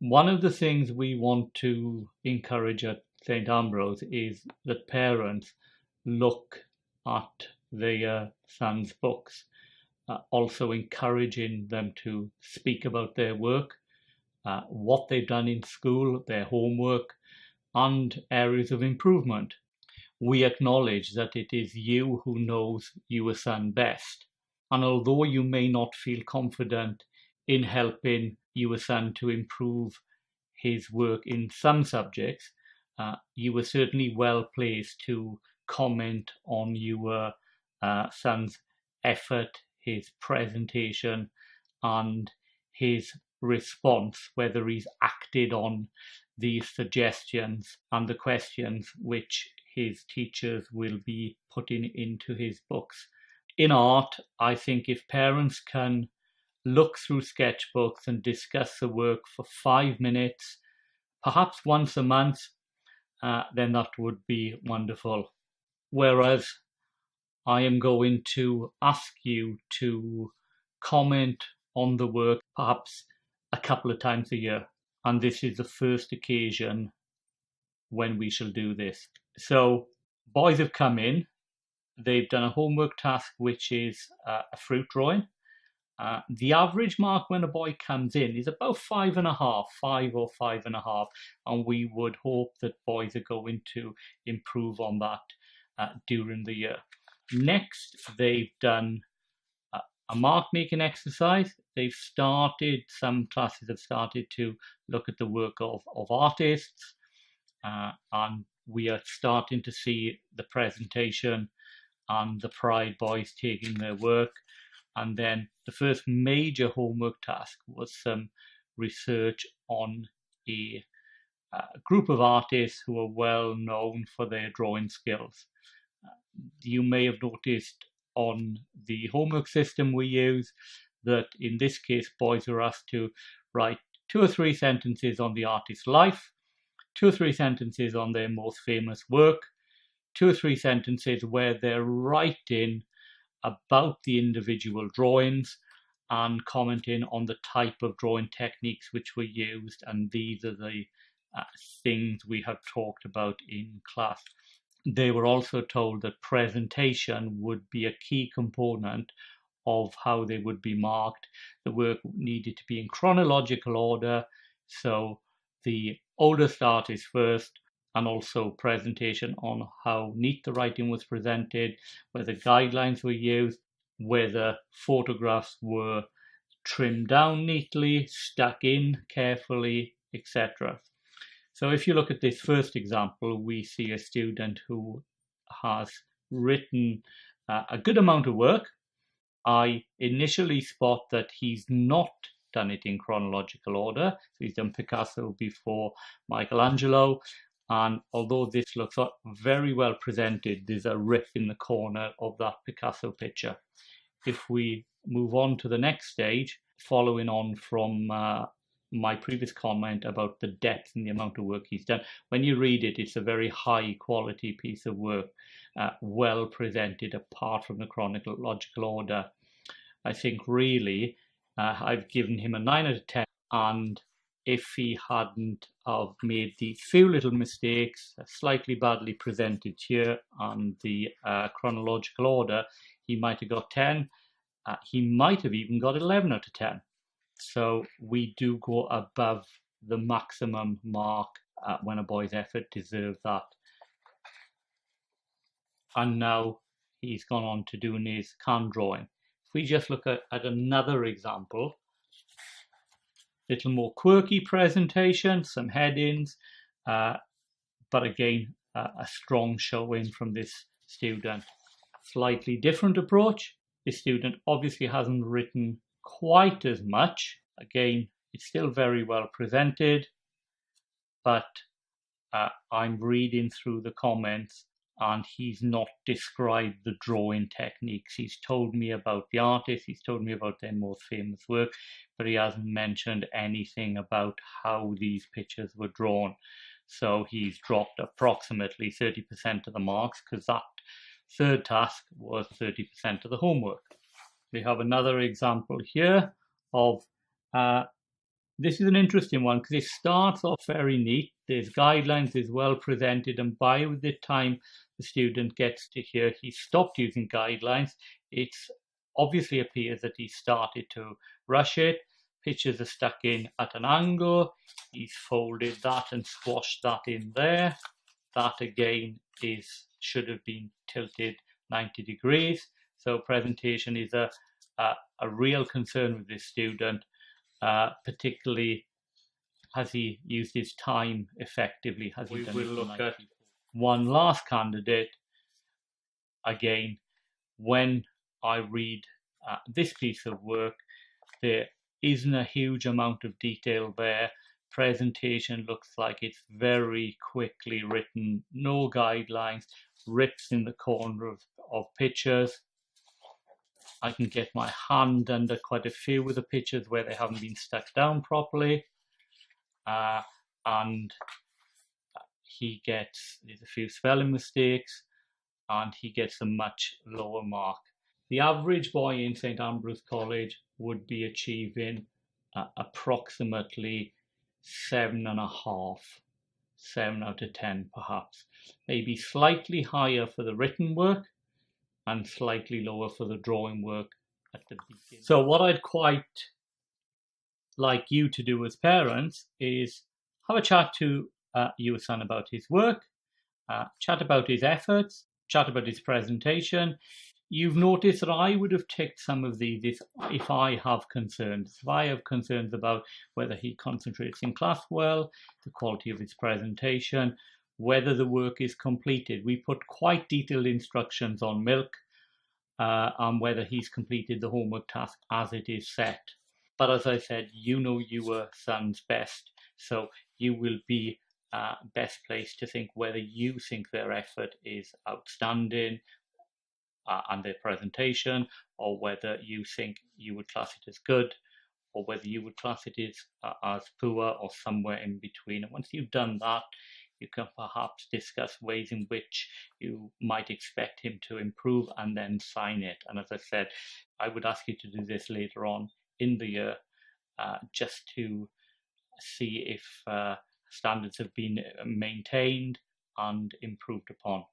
One of the things we want to encourage at St. Ambrose is that parents look at their sons' books, also encouraging them to speak about their work, what they've done in school, their homework, and areas of improvement. We acknowledge that it is you who knows your son best. And although you may not feel confident in helping your son to improve his work in some subjects, you were certainly well placed to comment on your son's effort, his presentation, and his response, whether he's acted on these suggestions and the questions which his teachers will be putting into his books. In art, I think if parents can look through sketchbooks and discuss the work for 5 minutes, perhaps once a month, then that would be wonderful. Whereas I am going to ask you to comment on the work perhaps a couple of times a year. And this is the first occasion when we shall do this. So boys have come in. They've done a homework task, which is a fruit drawing. The average mark when a boy comes in is about 5.5, 5 or 5.5, and we would hope that boys are going to improve on that during the year. Next, they've done a mark making exercise. Some classes have started to look at the work of artists, and we are starting to see the presentation and the pride boys taking their work. And then the first major homework task was some research on a group of artists who are well known for their drawing skills. You may have noticed on the homework system we use that in this case boys are asked to write 2 or 3 sentences on the artist's life, 2 or 3 sentences on their most famous work, 2 or 3 sentences where they're writing about the individual drawings and commenting on the type of drawing techniques which were used, and these are the things we have talked about in class. They were also told that presentation would be a key component of how they would be marked. The work needed to be in chronological order, so the oldest artist first, and also presentation on how neat the writing was presented, whether guidelines were used, whether photographs were trimmed down neatly, stuck in carefully, etc. So if you look at this first example, we see a student who has written a good amount of work. I initially spot that he's not done it in chronological order. So he's done Picasso before Michelangelo. And although this looks very well presented, there's a rip in the corner of that Picasso picture. If we move on to the next stage, following on from my previous comment about the depth and the amount of work he's done, when you read it, it's a very high quality piece of work, well presented apart from the chronological order. I think really I've given him a 9 out of 10, and if he hadn't have made these few little mistakes, slightly badly presented here on the chronological order, he might have got 10. He might have even got 11 out of 10. So we do go above the maximum mark when a boy's effort deserves that. And now he's gone on to doing his can drawing. If we just look at another example, little more quirky presentation, some headings, but again, a strong showing from this student. Slightly different approach. This student obviously hasn't written quite as much. Again, it's still very well presented, but I'm reading through the comments and he's not described the drawing techniques. He's told me about the artist, he's told me about their most famous work, but he hasn't mentioned anything about how these pictures were drawn. So he's dropped approximately 30% of the marks because that third task was 30% of the homework. We have another example here of This is an interesting one because it starts off very neat. There's guidelines, is well presented, and by the time the student gets to here, he stopped using guidelines. It's obviously appears that he started to rush it. Pictures are stuck in at an angle. He's folded that and squashed that in there. That again should have been tilted 90 degrees. So presentation is a real concern with this student. Particularly, has he used his time effectively? Has he done it? We will look at one last candidate again. When I read this piece of work, there isn't a huge amount of detail there. Presentation looks like it's very quickly written, no guidelines, rips in the corner of pictures. I can get my hand under quite a few of the pictures where they haven't been stuck down properly. And there's a few spelling mistakes, and he gets a much lower mark. The average boy in St Ambrose College would be achieving approximately 7.5, 7 out of 10 perhaps. Maybe slightly higher for the written work and slightly lower for the drawing work at the beginning. So what I'd quite like you to do as parents is have a chat to your son about his work, chat about his efforts, chat about his presentation. You've noticed that I would have ticked some of these if I have concerns. If I have concerns about whether he concentrates in class well, the quality of his presentation, whether the work is completed. We put quite detailed instructions on Milk on whether he's completed the homework task as it is set. But as I said, you know your son's best, so you will be best placed to think whether you think their effort is outstanding and their presentation, or whether you think you would class it as good, or whether you would class it as poor, or somewhere in between. And once you've done that, you can perhaps discuss ways in which you might expect him to improve and then sign it. And as I said, I would ask you to do this later on in the year, just to see if standards have been maintained and improved upon.